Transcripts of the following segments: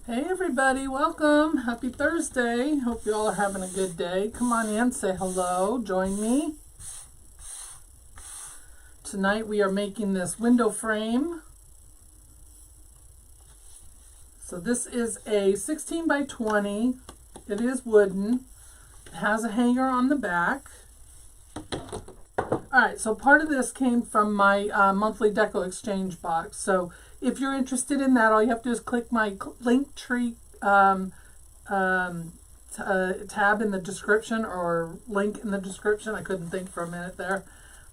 Hey everybody, welcome. Happy Thursday. Hope you all are having a good day. Come on in, say hello, join me. Tonight we are making this window frame. So this is a 16 by 20. It is wooden. It has a hanger on the back. Alright, so part of this came from my monthly Deco exchange box. So if you're interested in that, all you have to do is click my link tree tab in the description, or link in the description. I couldn't think for a minute there.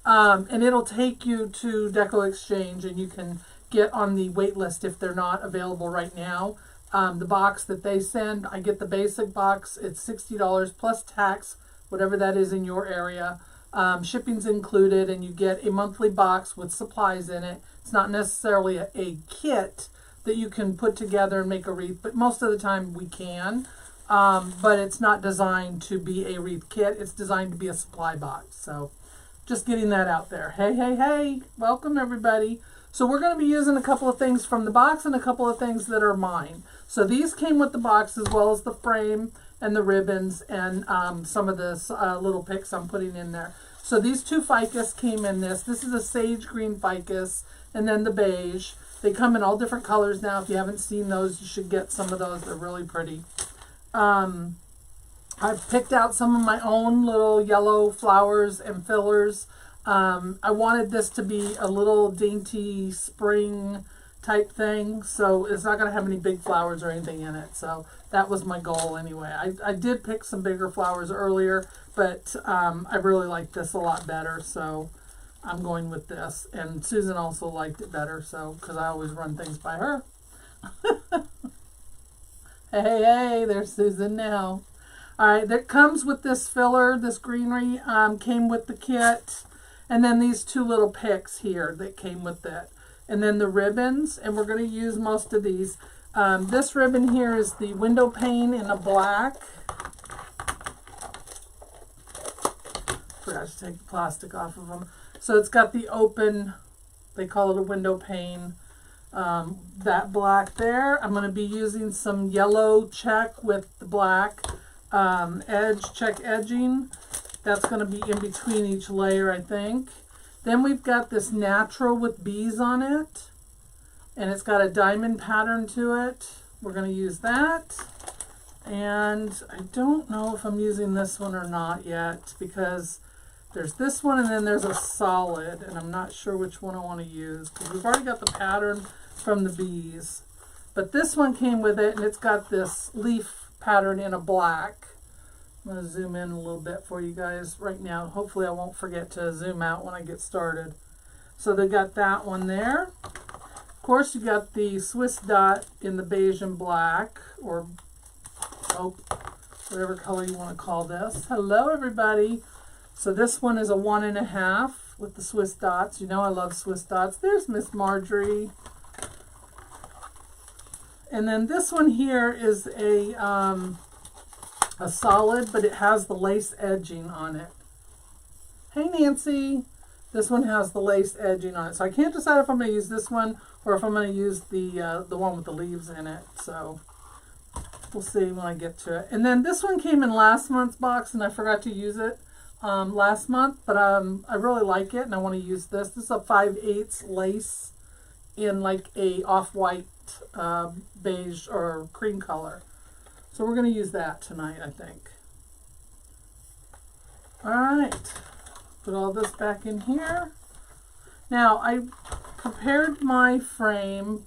And it'll take you to Deco Exchange, and you can get on the wait list if they're not available right now. The box that they send, I get the basic box. It's $60 plus tax, whatever that is in your area. Shipping's included, and you get a monthly box with supplies in it. It's not necessarily a kit that you can put together and make a wreath, but most of the time we can. But it's not designed to be a wreath kit. It's designed to be a supply box. So just getting that out there. Hey, hey, hey, welcome everybody. So we're going to be using a couple of things from the box and a couple of things that are mine. So these came with the box, as well as the frame and the ribbons and some of this little picks I'm putting in there. So these two ficus came in this. This is a sage green ficus, and then the beige. They come in all different colors now. If you haven't seen those, you should get some of those. They're really pretty. I've picked out some of my own little yellow flowers and fillers. I wanted this to be a little dainty spring type thing, so it's not going to have any big flowers or anything in it. So that was my goal anyway. I did pick some bigger flowers earlier, but I really like this a lot better, so I'm going with this. And Susan also liked it better, so because I always run things by her. Hey, there's Susan now. All right, that comes with this filler, this greenery came with the kit, and then these two little picks here that came with it. And then the ribbons, and we're going to use most of these. This ribbon here is the window pane in a black. Forgot to take the plastic off of them. So it's got the open, they call it a window pane, that black there. I'm going to be using some yellow check with the black check edging. That's going to be in between each layer, I think. Then we've got this natural with bees on it, and it's got a diamond pattern to it. We're going to use that. And I don't know if I'm using this one or not yet, because there's this one and then there's a solid, and I'm not sure which one I want to use because we've already got the pattern from the bees. But this one came with it, and it's got this leaf pattern in a black. I'm going to zoom in a little bit for you guys right now. Hopefully I won't forget to zoom out when I get started. So they got that one there. Of course, you got the Swiss dot in the beige and black, or taupe, whatever color you want to call this. Hello, everybody. So this one is a 1.5 with the Swiss dots. You know I love Swiss dots. There's Miss Marjorie. And then this one here is a solid, but it has the lace edging on it. Hey, Nancy. This one has the lace edging on it. So I can't decide if I'm going to use this one or if I'm going to use the one with the leaves in it. So we'll see when I get to it. And then this one came in last month's box, and I forgot to use it last month, but I really like it, and I want to use this. This is a 5/8 lace in like a off-white beige or cream color. So we're going to use that tonight, I think. All right, put all this back in here. Now, I prepared my frame.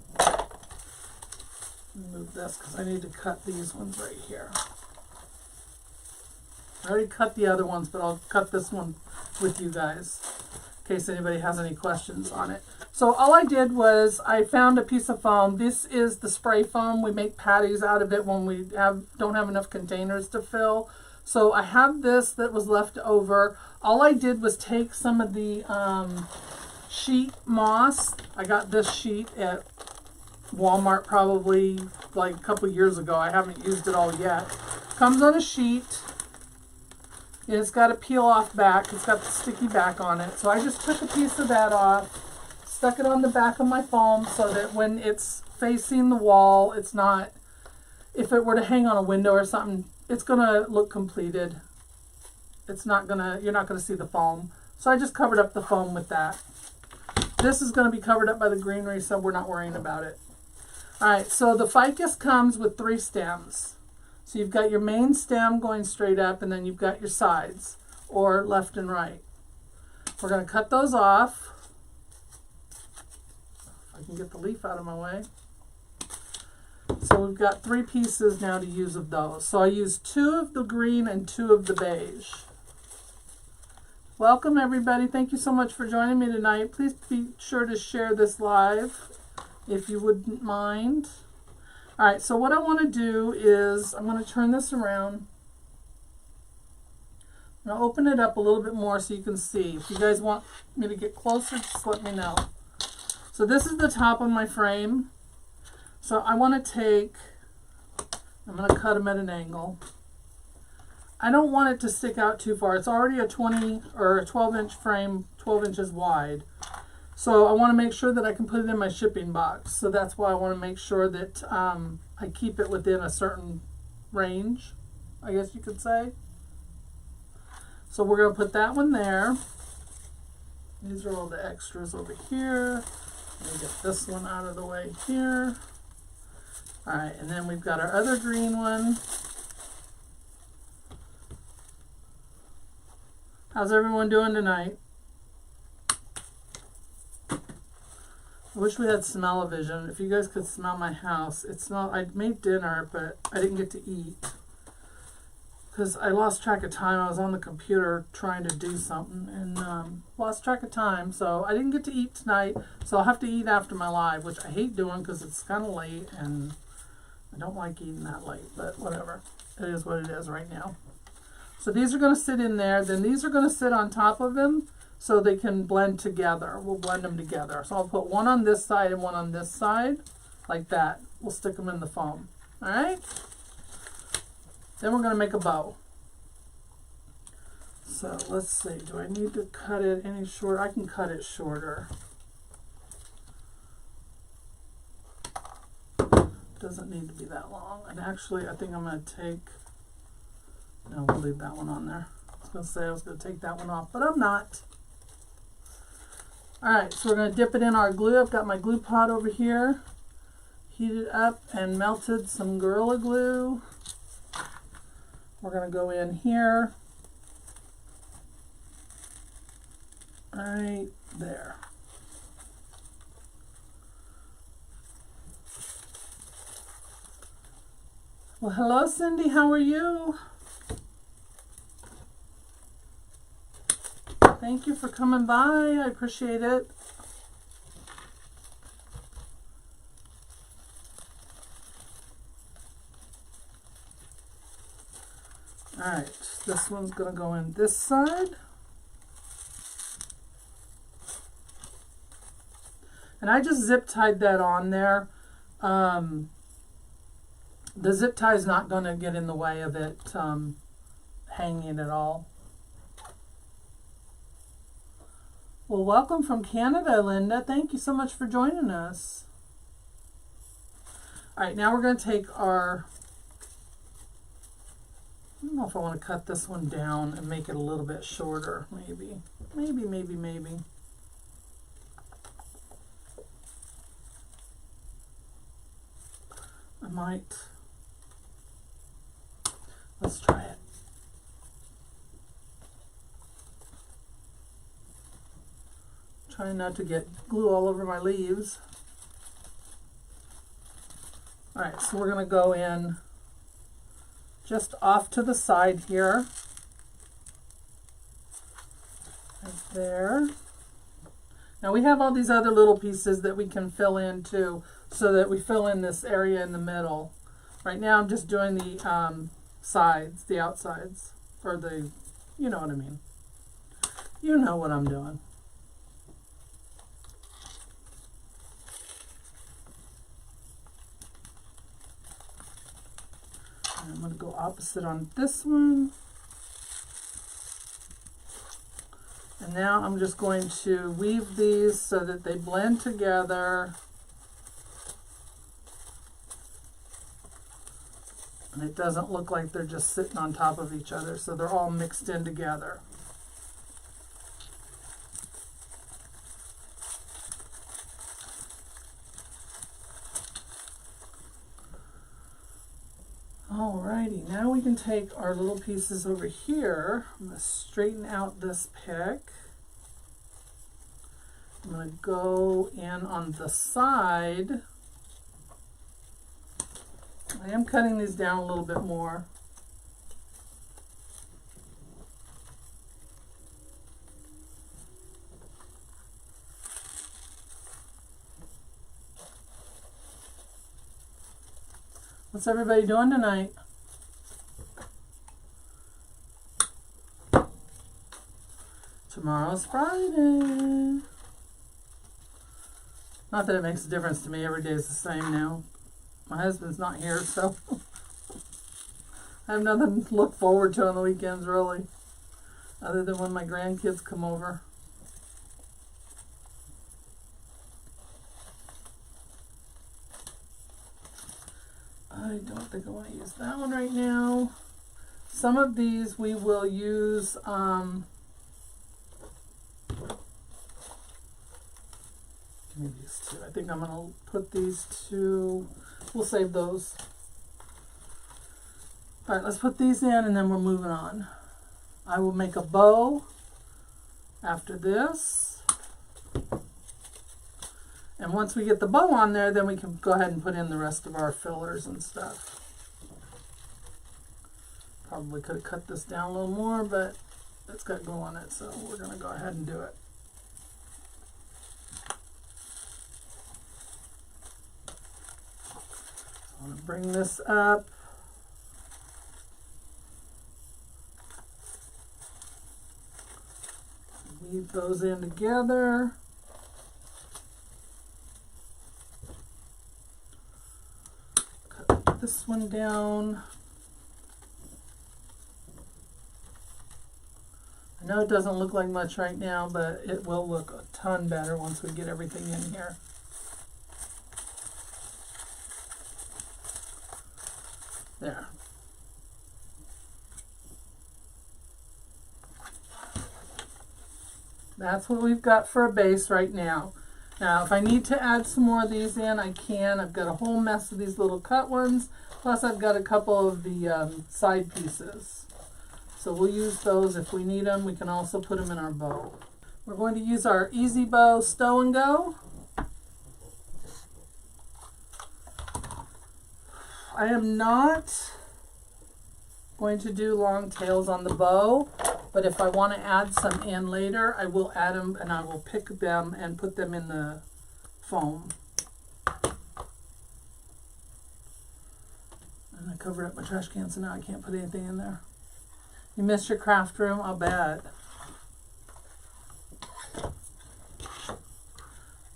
Move this because I need to cut these ones right here. I already cut the other ones, but I'll cut this one with you guys in case anybody has any questions on it. So all I did was I found a piece of foam. This is the spray foam. We make patties out of it when we don't have enough containers to fill. So I have this that was left over. All I did was take some of the sheet moss. I got this sheet at Walmart probably like a couple years ago. I haven't used it all yet. Comes on a sheet. And it's got a peel off back. It's got the sticky back on it. So I just took a piece of that off, stuck it on the back of my foam so that when it's facing the wall, it's not if it were to hang on a window or something, it's gonna look completed. It's not gonna, you're not gonna see the foam. So I just covered up the foam with that. This is gonna be covered up by the greenery, so we're not worrying about it. All right, so the ficus comes with 3 stems. So you've got your main stem going straight up, and then you've got your sides, or left and right. We're gonna cut those off. If I can get the leaf out of my way. So we've got 3 pieces now to use of those. So I used 2 of the green and 2 of the beige. Welcome everybody. Thank you so much for joining me tonight. Please be sure to share this live if you wouldn't mind. All right, so what I want to do is I'm going to turn this around. I'm going to open it up a little bit more so you can see. If you guys want me to get closer, just let me know. So this is the top of my frame. So I want to take, I'm going to cut them at an angle. I don't want it to stick out too far. It's already a 20 or a 12-inch frame, 12 inches wide. So I want to make sure that I can put it in my shipping box. So that's why I want to make sure that I keep it within a certain range, I guess you could say. So we're going to put that one there. These are all the extras over here. Let me get this one out of the way here. All right, and then we've got our other green one. How's everyone doing tonight? I wish we had smell-o-vision. If you guys could smell my house. I made dinner, but I didn't get to eat because I lost track of time. I was on the computer trying to do something and lost track of time. So I didn't get to eat tonight. So I'll have to eat after my live, which I hate doing because it's kind of late and I don't like eating that late, but whatever. It is what it is right now. So these are going to sit in there. Then these are going to sit on top of them so they can blend together. We'll blend them together. So I'll put one on this side and one on this side, like that. We'll stick them in the foam. All right? Then we're going to make a bow. So let's see. Do I need to cut it any shorter? I can cut it shorter. Doesn't need to be that long. And actually, I think I'm going to take... No, we'll leave that one on there. I was going to say I was going to take that one off, but I'm not. All right, so we're going to dip it in our glue. I've got my glue pot over here. Heated up and melted some Gorilla Glue. We're going to go in here. Right there. Well, hello, Cindy. How are you? Thank you for coming by. I appreciate it. All right, this one's going to go in this side. And I just zip tied that on there. The zip tie is not going to get in the way of it hanging at all. Well, welcome from Canada, Linda. Thank you so much for joining us. All right, now we're going to take our, I don't know if I want to cut this one down and make it a little bit shorter, maybe. Maybe. I might. Let's try it. Trying not to get glue all over my leaves. All right, so we're going to go in just off to the side here. Right there. Now we have all these other little pieces that we can fill in too, so that we fill in this area in the middle. Right now I'm just doing the sides, the outsides, or the, you know what I mean. You know what I'm doing. And I'm going to go opposite on this one. And now I'm just going to weave these so that they blend together. And it doesn't look like they're just sitting on top of each other, so they're all mixed in together. Alrighty, now we can take our little pieces over here. I'm going to straighten out this pick. I'm going to go in on the side. I am cutting these down a little bit more. What's everybody doing tonight? Tomorrow's Friday. Not that it makes a difference to me. Every day is the same now. My husband's not here, so I have nothing to look forward to on the weekends, really, other than when my grandkids come over. I don't think I want to use that one right now. Some of these we will use, give me these two. I think I'm going to put these two, we'll save those. All right, let's put these in and then we're moving on. I will make a bow after this. And once we get the bow on there, then we can go ahead and put in the rest of our fillers and stuff. Probably could have cut this down a little more, but it's got glue on it, so we're going to go ahead and do it. I'm going to bring this up. Weave those in together. Cut this one down. I know it doesn't look like much right now, but it will look a ton better once we get everything in here. There. That's what we've got for a base right now. Now, if I need to add some more of these in, I can. I've got a whole mess of these little cut ones. Plus, I've got a couple of the side pieces. So we'll use those if we need them. We can also put them in our bow. We're going to use our Easy Bow Stow and Go. I am not going to do long tails on the bow, but if I want to add some in later, I will add them and I will pick them and put them in the foam. And I covered up my trash can, so now I can't put anything in there. You missed your craft room? I'll bet.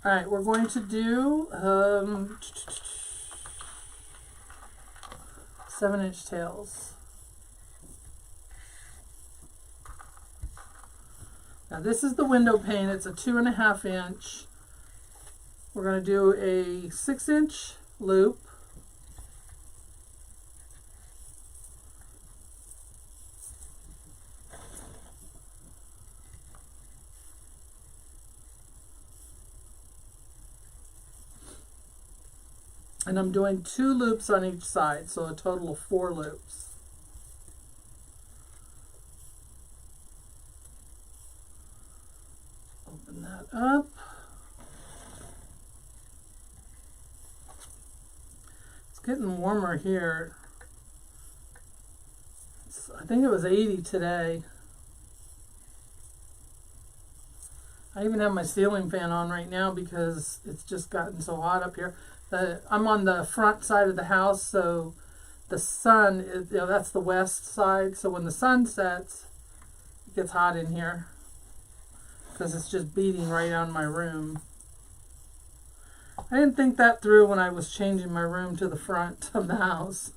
Alright, we're going to do 7-inch tails. Now this is the window pane. It's a 2.5 inch. We're going to do a 6-inch loop. And I'm doing 2 loops on each side, so a total of 4 loops. Open that up. It's getting warmer here. I think it was 80 today. I even have my ceiling fan on right now because it's just gotten so hot up here. I'm on the front side of the house, so the sun is, that's the west side. So when the sun sets, it gets hot in here because it's just beating right on my room. I didn't think that through when I was changing my room to the front of the house.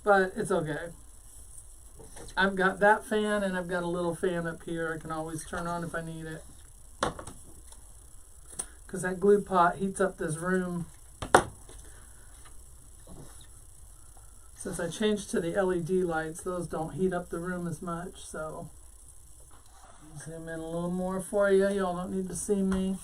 But it's okay. I've got that fan and I've got a little fan up here I can always turn on if I need it. Because that glue pot heats up this room Since I changed to the LED lights, those don't heat up the room as much, so zoom in a little more for you. Y'all don't need to see me.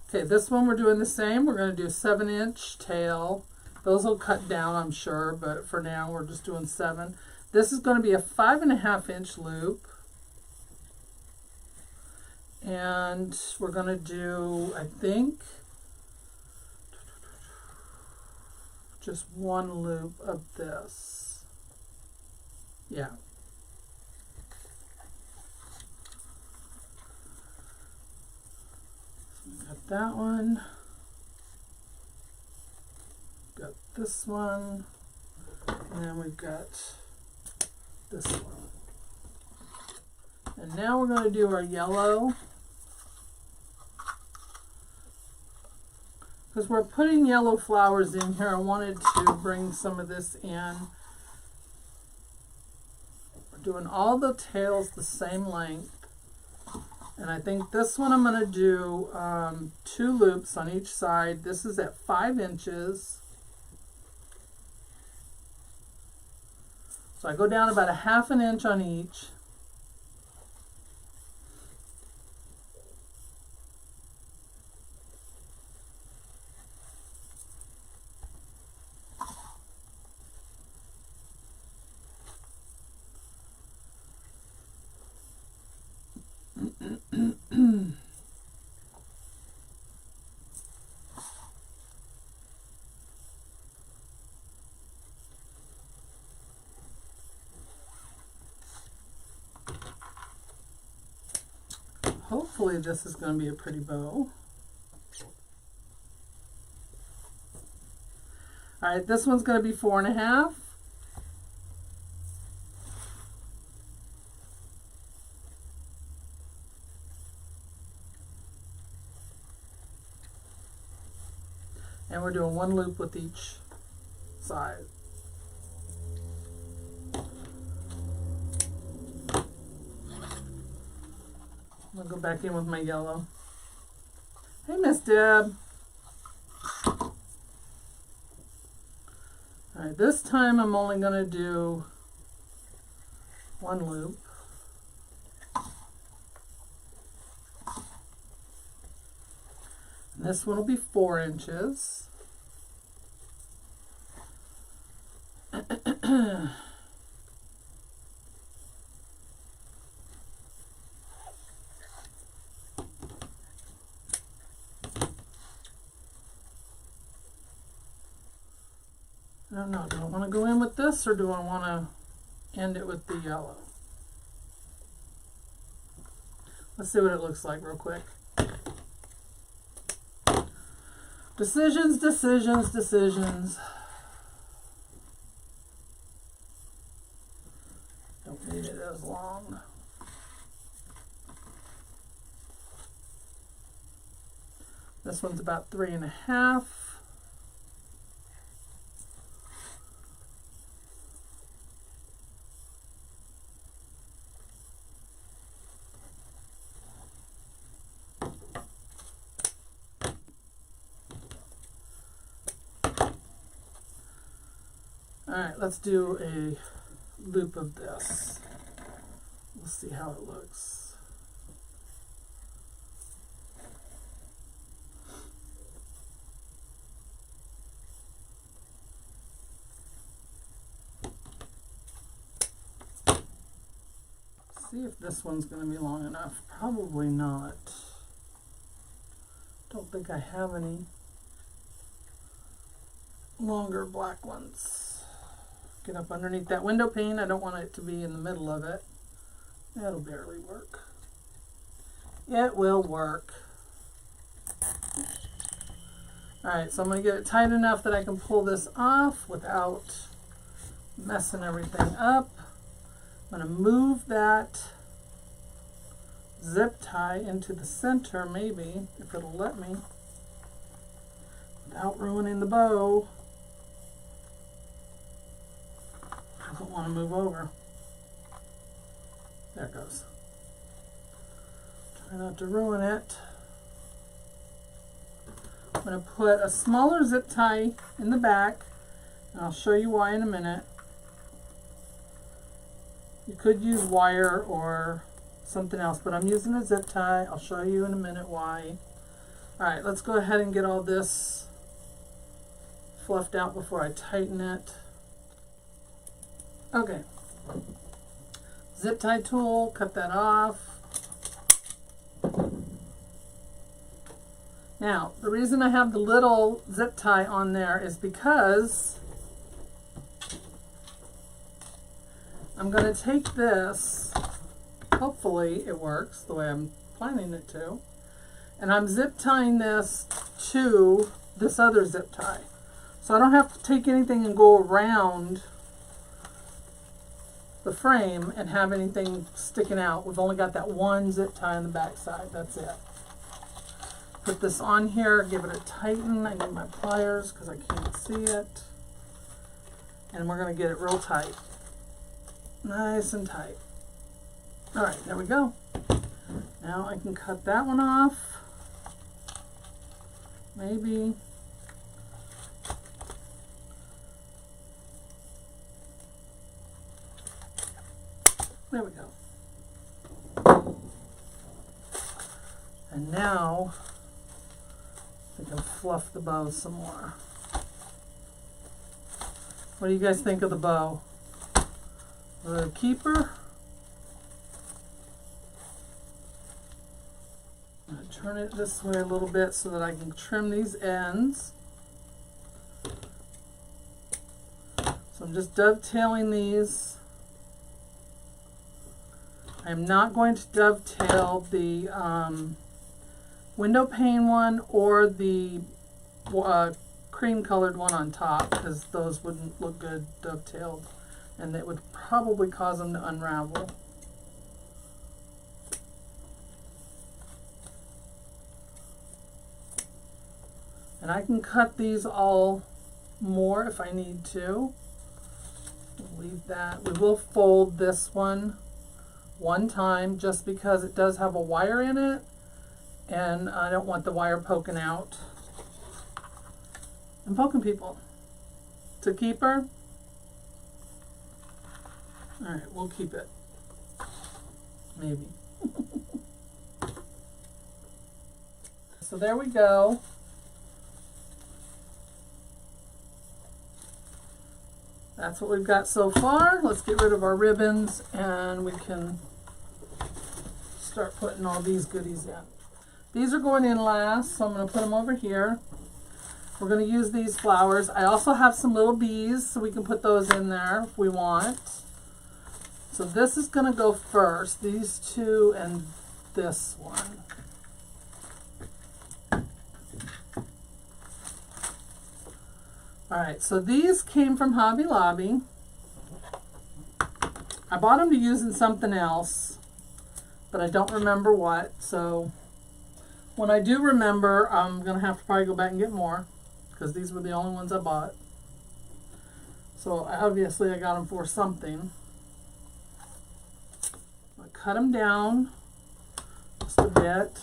Okay, this one we're doing the same. We're going to do 7-inch tail. Those will cut down, I'm sure, but for now we're just doing 7. This is going to be a 5.5-inch loop. And we're going to do, I think, just one loop of this. Yeah. So we got that one. Got this one. And then we've got this one. And now we're going to do our yellow. Because we're putting yellow flowers in here, I wanted to bring some of this in. We're doing all the tails the same length. And I think this one I'm going to do 2 loops on each side. This is at 5 inches. So I go down about 1/2 inch on each. Hopefully this is going to be a pretty bow. Alright, this one's going to be 4.5. And we're doing 1 loop with each side. I'm going to go back in with my yellow. Hey, Miss Deb. Alright, this time I'm only going to do 1 loop. And this one will be 4 inches. I don't know, do I want to go in with this or do I want to end it with the yellow? Let's see what it looks like real quick. Decisions, decisions, decisions. Don't need it as long. This one's about 3.5. Alright, let's do a loop of this. We'll see how it looks. See if this one's going to be long enough. Probably not. Don't think I have any longer black ones. Get up underneath that window pane. I don't want it to be in the middle of it. That'll barely work. It will work. Alright, so I'm going to get it tight enough that I can pull this off without messing everything up. I'm going to move that zip tie into the center, maybe, if it'll let me, without ruining the bow. I don't want to move over. There it goes. Try not to ruin it. I'm going to put a smaller zip tie in the back, and I'll show you why in a minute. You could use wire or something else, but I'm using a zip tie. I'll show you in a minute why. Alright, let's go ahead and get all this fluffed out before I tighten it. Okay. Zip tie tool, cut that off. Now, the reason I have the little zip tie on there is because I'm going to take this, hopefully it works the way I'm planning it to, and I'm zip tying this to this other zip tie. So I don't have to take anything and go around the frame and have anything sticking out. We've only got that one zip tie on the back side, that's it. Put this on here, give it a tighten. I need my pliers because I can't see it. And we're going to get it real tight. Nice and tight. Alright, there we go. Now I can cut that one off. Maybe. There we go. And now I can fluff the bow some more. What do you guys think of the bow? The keeper? I'm going to turn it this way a little bit so that I can trim these ends. So I'm just dovetailing these. I'm not going to dovetail the window pane one or the cream colored one on top because those wouldn't look good dovetailed and it would probably cause them to unravel. And I can cut these all more if I need to. Leave that. We will fold this one time just because it does have a wire in it and I don't want the wire poking out. I'm poking people. It's a keeper. Alright, we'll keep it. Maybe. So there we go. That's what we've got so far. Let's get rid of our ribbons and we can start putting all these goodies in. These are going in last, so I'm going to put them over here. We're going to use these flowers. I also have some little bees, so we can put those in there if we want. So this is going to go first, these two and this one. Alright, so these came from Hobby Lobby. I bought them to use in something else, but I don't remember what. So when I do remember, I'm going to have to probably go back and get more because these were the only ones I bought. So obviously I got them for something. I cut them down just a bit.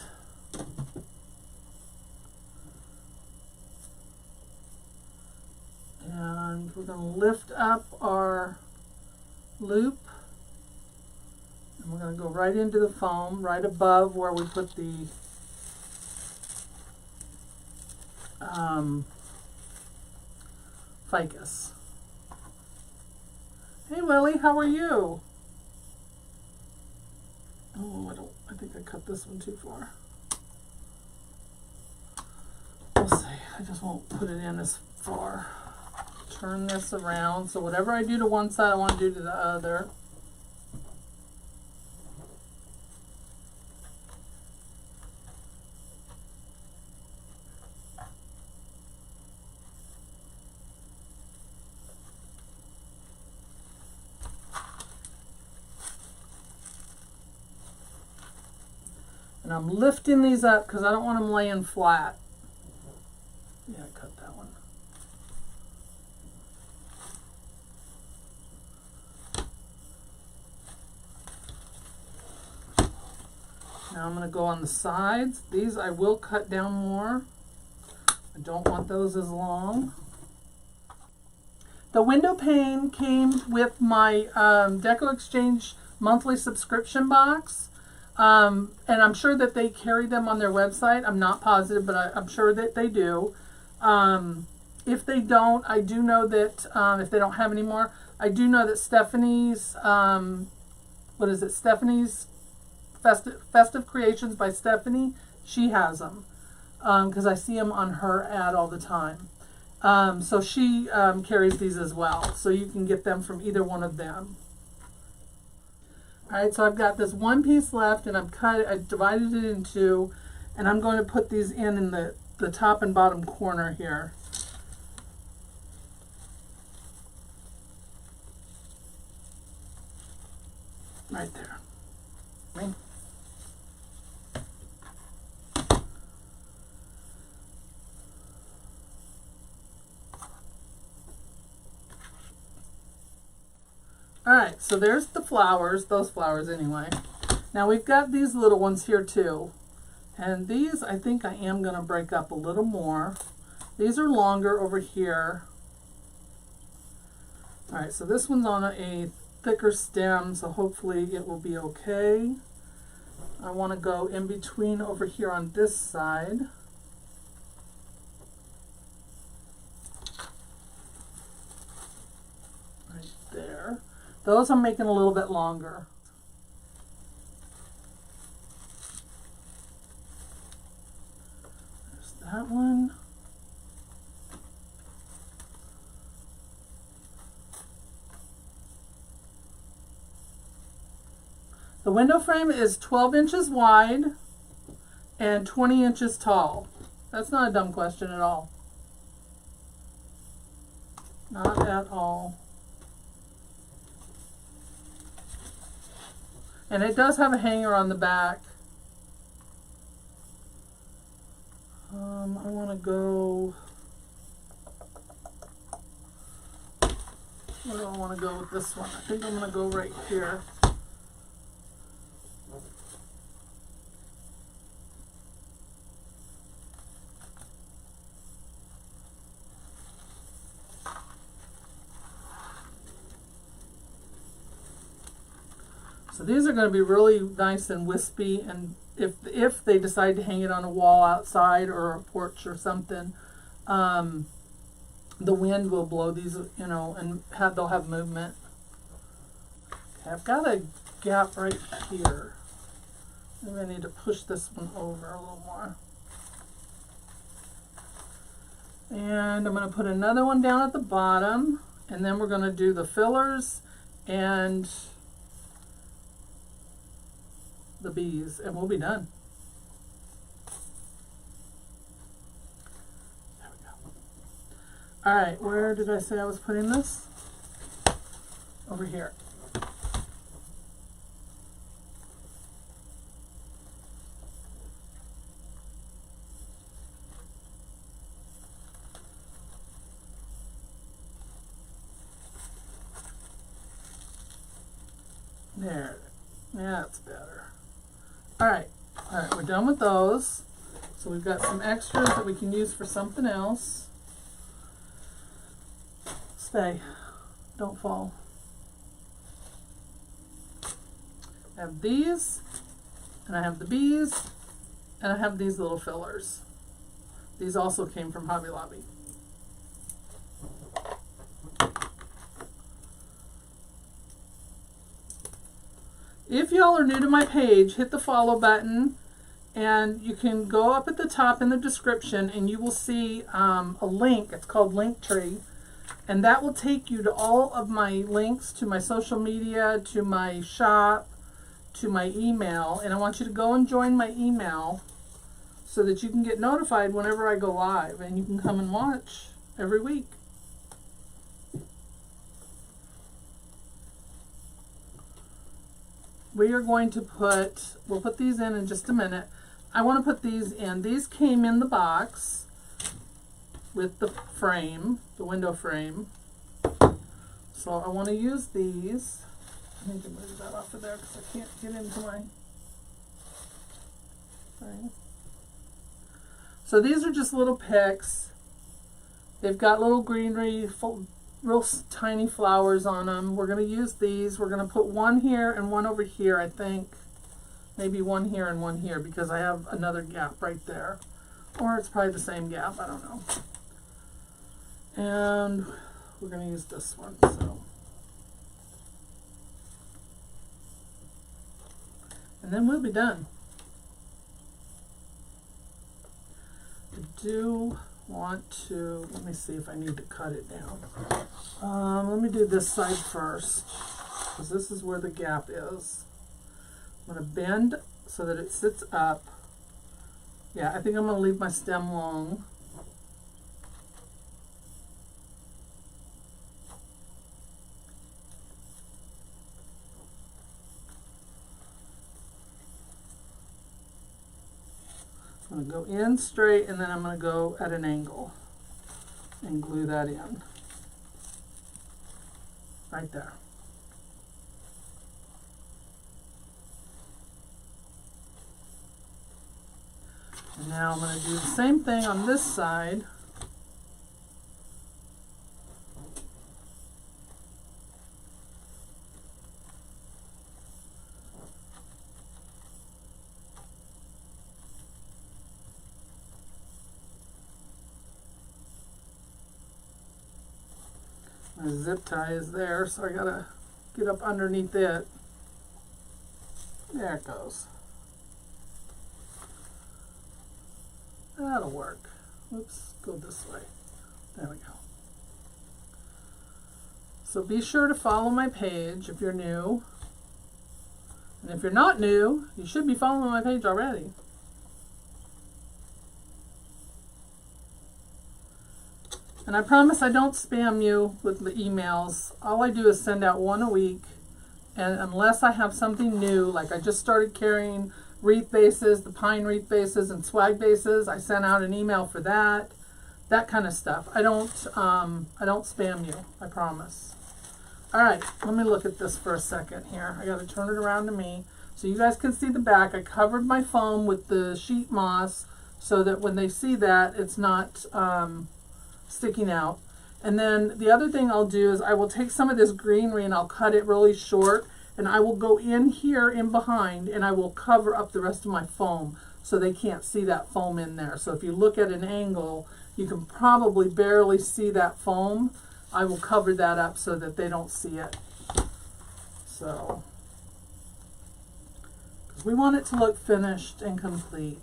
And we're going to lift up our loop and we're going to go right into the foam, right above where we put the ficus. Hey Willie, how are you? Oh, I think I cut this one too far. We'll see. I just won't put it in as far. Turn this around. So whatever I do to one side, I want to do to the other. And I'm lifting these up because I don't want them laying flat. Yeah, I cut that one. Now I'm going to go on the sides. These I will cut down more. I don't want those as long. The window pane came with my Deco Exchange monthly subscription box. And I'm sure that they carry them on their website. I'm not positive, but I'm sure that they do. If they don't, I do know that if they don't have any more, I do know that Stephanie's, what is it? Stephanie's Festive Creations by Stephanie, she has them. Because I see them on her ad all the time. So she carries these as well. So you can get them from either one of them. Alright, so I've got this one piece left, and I divided it in two, and I'm going to put these in the top and bottom corner here. Right there. Okay. Alright, so there's the flowers, those flowers anyway. Now we've got these little ones here too. And these I think I am going to break up a little more. These are longer over here. Alright, so this one's on a thicker stem, so hopefully it will be okay. I want to go in between over here on this side. Right there. Those I'm making a little bit longer. There's that one. The window frame is 12 inches wide and 20 inches tall. That's not a dumb question at all. Not at all. And it does have a hanger on the back. I want to go... Where do I want to go with this one? I think I'm going to go right here. So these are going to be really nice and wispy, and if they decide to hang it on a wall outside or a porch or something, the wind will blow these, you know, and they'll have movement. Okay, I've got a gap right here. Maybe I need to push this one over a little more. And I'm going to put another one down at the bottom, and then we're going to do the fillers and the bees, and we'll be done. There we go. All right, where did I say I was putting this? Over here. There. That's better. Alright, we're done with those. So we've got some extras that we can use for something else. Stay. Don't fall. I have these, and I have the bees, and I have these little fillers. These also came from Hobby Lobby. If y'all are new to my page, hit the follow button, and you can go up at the top in the description and you will see a link. It's called Linktree, and that will take you to all of my links to my social media, to my shop, to my email, and I want you to go and join my email so that you can get notified whenever I go live, and you can come and watch every week. We are going to we'll put these in just a minute. I want to put these in. These came in the box with the frame, the window frame. So I want to use these. I need to move that off of there because I can't get into my... thing. So these are just little picks. They've got little greenery, real tiny flowers on them. We're going to use these. We're going to put one here and one over here, I think. Maybe one here and one here, because I have another gap right there. Or it's probably the same gap, I don't know. And we're going to use this one. So, and then we'll be done. I do want to, let me see if I need to cut it down. Let me do this side first, because this is where the gap is. I'm going to bend so that it sits up. Yeah, I think I'm going to leave my stem long. I'm going to go in straight, and then I'm going to go at an angle and glue that in right there. And now I'm going to do the same thing on this side. My zip tie is there, so I gotta get up underneath it. There it goes. That'll work. Oops, go this way. There we go. So be sure to follow my page if you're new. And if you're not new, you should be following my page already. And I promise I don't spam you with the emails. All I do is send out one a week. And unless I have something new, like I just started carrying wreath bases, the pine wreath bases and swag bases, I sent out an email for that. That kind of stuff. I don't spam you, I promise. All right, let me look at this for a second here. I got to turn it around to me so you guys can see the back. I covered my foam with the sheet moss so that when they see that, it's not sticking out. And then the other thing I'll do is I will take some of this greenery and I'll cut it really short, and I will go in here in behind and I will cover up the rest of my foam so they can't see that foam in there. So if you look at an angle, you can probably barely see that foam. I will cover that up so that they don't see it. So, because we want it to look finished and complete.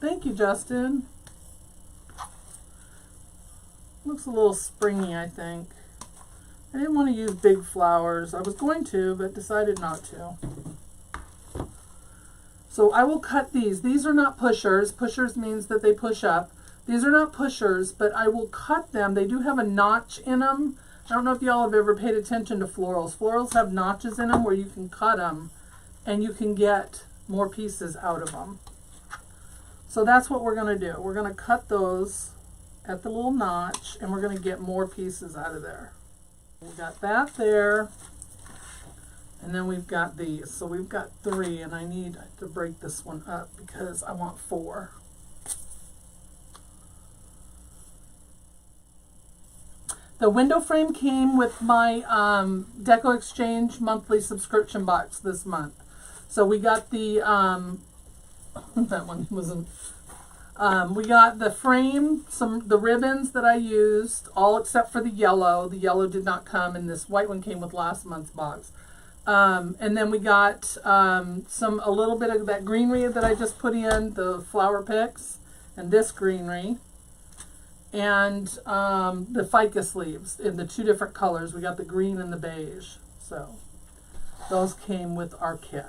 Thank you, Justin. Looks a little springy, I think. I didn't want to use big flowers. I was going to, but decided not to. So I will cut these. These are not pushers. Pushers means that they push up. These are not pushers, but I will cut them. They do have a notch in them. I don't know if y'all have ever paid attention to florals. Florals have notches in them where you can cut them and you can get more pieces out of them. So that's what we're going to do. We're going to cut those at the little notch, and we're going to get more pieces out of there. We got that there, and then we've got these. So we've got 3, and I need to break this one up because I want 4. The window frame came with my Deco Exchange monthly subscription box this month. So we got the, that one wasn't, we got the frame, the ribbons that I used, all except for the yellow. The yellow did not come, and this white one came with last month's box. And then we got a little bit of that greenery that I just put in, the flower picks, and this greenery. And the ficus leaves in the 2 different colors. We got the green and the beige. So those came with our kit.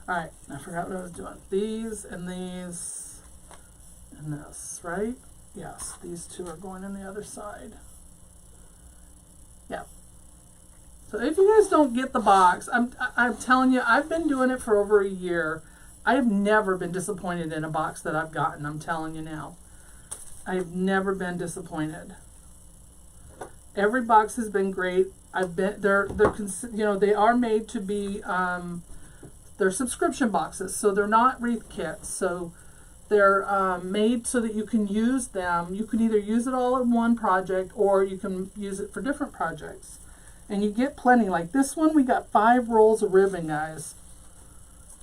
All right, I forgot what I was doing. These and these and this, right? Yes, these 2 are going on the other side. Yeah. So if you guys don't get the box, I'm telling you, I've been doing it for over a year. I have never been disappointed in a box that I've gotten. I'm telling you now. I've never been disappointed. Every box has been great. They are made to be they're subscription boxes, so they're not wreath kits. So they're made so that you can use them. You can either use it all in one project or you can use it for different projects. And you get plenty. Like this one, we got 5 rolls of ribbon, guys.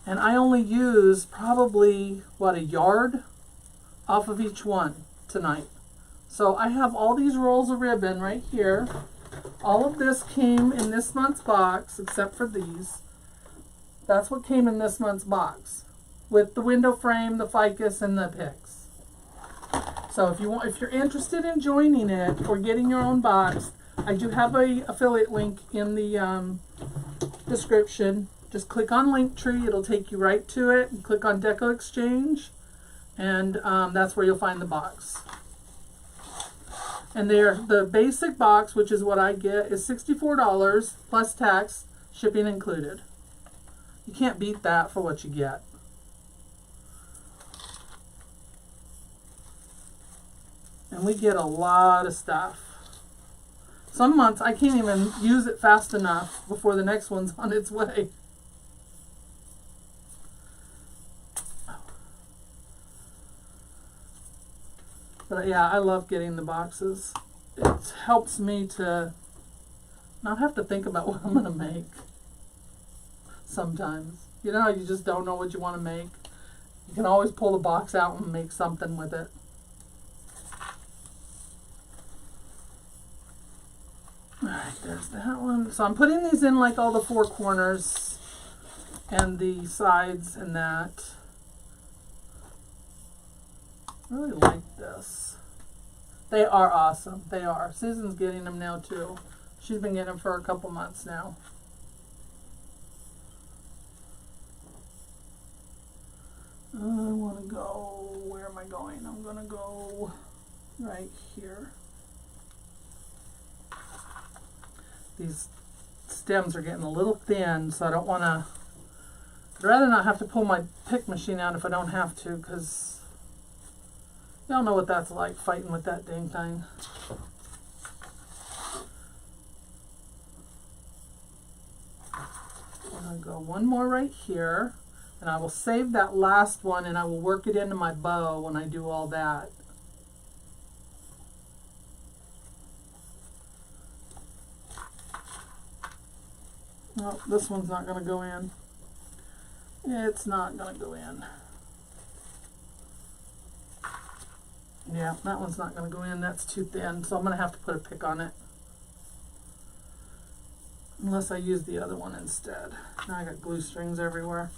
And I only use probably, what, a yard off of each one tonight. So I have all these rolls of ribbon right here. All of this came in this month's box, except for these. That's what came in this month's box, with the window frame, the ficus, and the picks. So if you're interested in joining it or getting your own box, I do have a affiliate link in the description. Just click on Linktree, it'll take you right to it, and click on Deco Exchange, and that's where you'll find the box. And the basic box, which is what I get, is $64 plus tax, shipping included. You can't beat that for what you get. And we get a lot of stuff. Some months I can't even use it fast enough before the next one's on its way. But yeah, I love getting the boxes. It helps me to not have to think about what I'm going to make sometimes. You know how you just don't know what you want to make? You can always pull the box out and make something with it. Alright, there's that one. So I'm putting these in like all the 4 corners and the sides and that. I really like this. They are awesome. They are. Susan's getting them now too. She's been getting them for a couple months now. I want to go, where am I going? I'm going to go right here. These stems are getting a little thin, so I don't want to, I'd rather not have to pull my pick machine out if I don't have to, because y'all know what that's like, fighting with that dang thing. I'm going to go one more right here, and I will save that last one and I will work it into my bow when I do all that. Oh, this one's not going to go in. It's not going to go in. Yeah, that one's not going to go in. That's too thin, so I'm going to have to put a pick on it. Unless I use the other one instead. Now I got glue strings everywhere.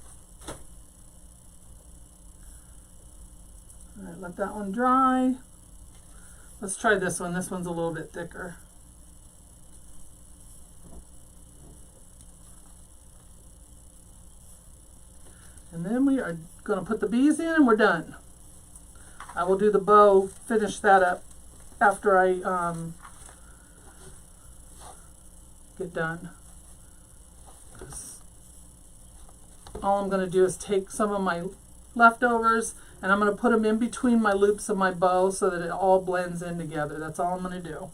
Alright, let that one dry. Let's try this one. This one's a little bit thicker. And then we are going to put the bees in and we're done. I will do the bow, finish that up after I get done. All I'm going to do is take some of my leftovers and I'm going to put them in between my loops of my bow so that it all blends in together. That's all I'm going to do.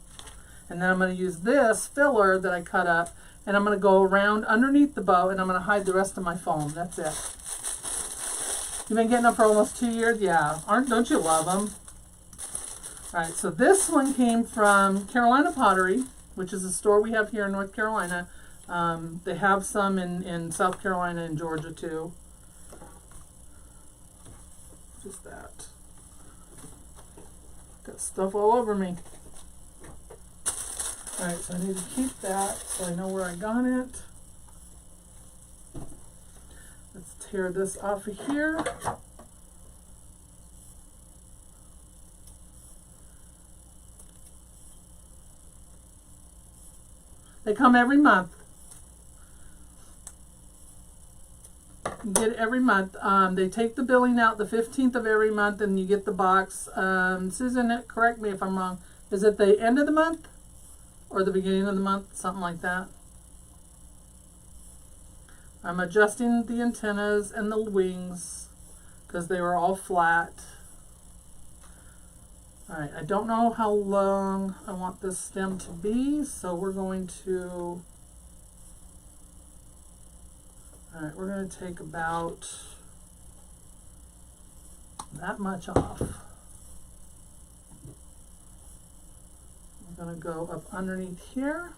And then I'm going to use this filler that I cut up and I'm going to go around underneath the bow and I'm going to hide the rest of my foam. That's it. You've been getting them for almost 2 years? Yeah. Don't you love them? Alright, so this one came from Carolina Pottery, which is a store we have here in North Carolina. They have some in South Carolina and Georgia too. Just that. Got stuff all over me. Alright, so I need to keep that so I know where I got it. Let's tear this off of here. They come every month. You get it every month. They take the billing out the 15th of every month and you get the box. Susan, correct me if I'm wrong. Is it the end of the month or the beginning of the month? Something like that. I'm adjusting the antennas and the wings because they were all flat. Alright, I don't know how long I want this stem to be, so we're going to... All right, we're going to take about that much off. We're going to go up underneath here.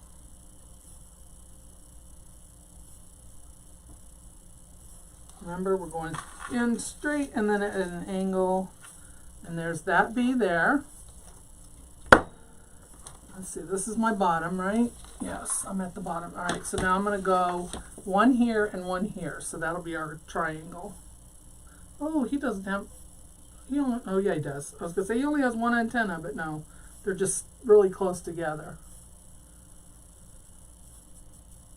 Remember, we're going in straight and then at an angle. And there's that bee there. Let's see, this is my bottom, right? Yes, I'm at the bottom. All right, so now I'm going to go one here and one here. So that'll be our triangle. Oh, he doesn't have, he only, oh yeah, he does. I was going to say he only has one antenna, but no, they're just really close together.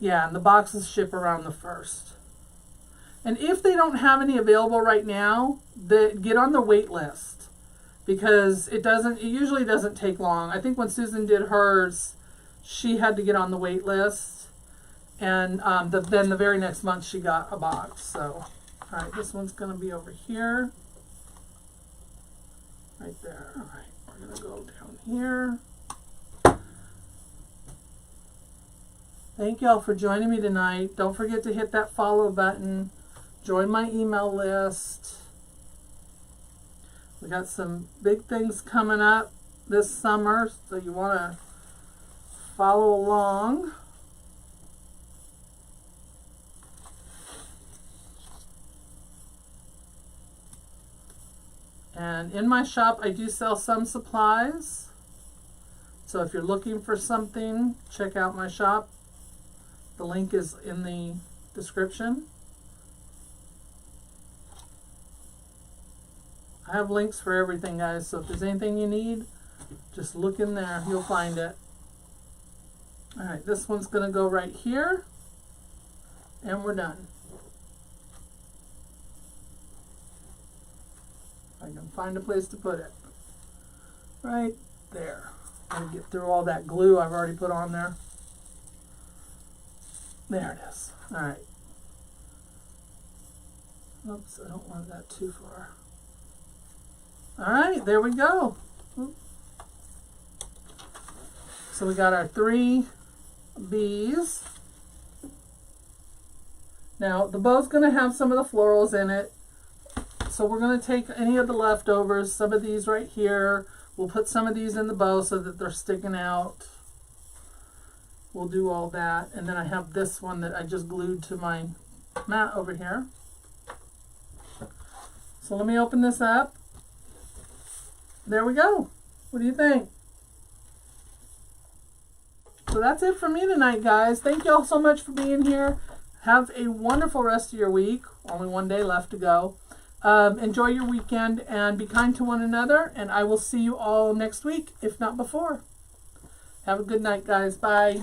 Yeah, and the boxes ship around the 1st. And if they don't have any available right now, get on the wait list, because it usually doesn't take long. I think when Susan did hers, she had to get on the wait list, and then the very next month she got a box. So, all right, this one's going to be over here, right there. All right, we're going to go down here. Thank y'all for joining me tonight. Don't forget to hit that follow button. Join my email list. We got some big things coming up this summer, so you want to follow along. And in my shop, I do sell some supplies. So if you're looking for something, check out my shop. The link is in the description. I have links for everything, guys, so if there's anything you need, just look in there. You'll find it. All right, this one's going to go right here, and we're done. I can find a place to put it. Right there. I'm going to get through all that glue I've already put on there. There it is. All right. Oops, I don't want that too far. All right, there we go. So we got our 3 bees. Now, the bow's going to have some of the florals in it. So we're going to take any of the leftovers, some of these right here. We'll put some of these in the bow so that they're sticking out. We'll do all that. And then I have this one that I just glued to my mat over here. So let me open this up. There we go. What do you think? So that's it for me tonight, guys. Thank you all so much for being here. Have a wonderful rest of your week. Only one day left to go. Enjoy your weekend and be kind to one another. And I will see you all next week, if not before. Have a good night, guys. Bye.